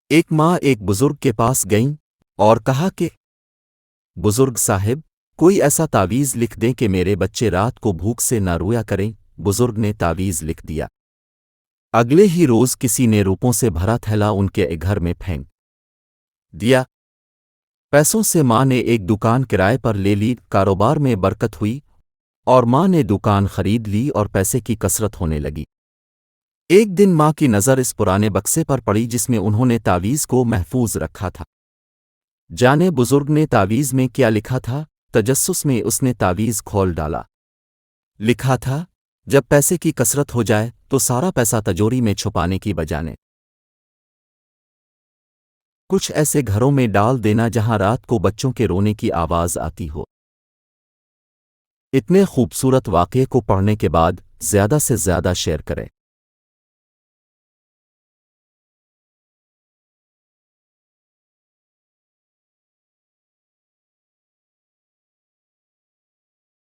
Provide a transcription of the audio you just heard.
ایک ماں ایک بزرگ کے پاس گئیں اور کہا کہ بزرگ صاحب کوئی ایسا تعویذ لکھ دیں کہ میرے بچے رات کو بھوک سے نہ رویا کریں۔ بزرگ نے تعویذ لکھ دیا۔ اگلے ہی روز کسی نے روپوں سے بھرا تھیلا ان کے گھر میں پھینک دیا۔ پیسوں سے ماں نے ایک دکان کرائے پر لے لی، کاروبار میں برکت ہوئی اور ماں نے دکان خرید لی اور پیسے کی کثرت ہونے لگی۔ ایک دن ماں کی نظر اس پرانے بکسے پر پڑی جس میں انہوں نے تعویذ کو محفوظ رکھا تھا۔ جانے بزرگ نے تعویذ میں کیا لکھا تھا؟ تجسس میں اس نے تعویذ کھول ڈالا۔ لکھا تھا جب پیسے کی کثرت ہو جائے تو سارا پیسہ تجوری میں چھپانے کی بجانے کچھ ایسے گھروں میں ڈال دینا جہاں رات کو بچوں کے رونے کی آواز آتی ہو۔ اتنے خوبصورت واقعے کو پڑھنے کے بعد زیادہ سے زیادہ شیئر کریں۔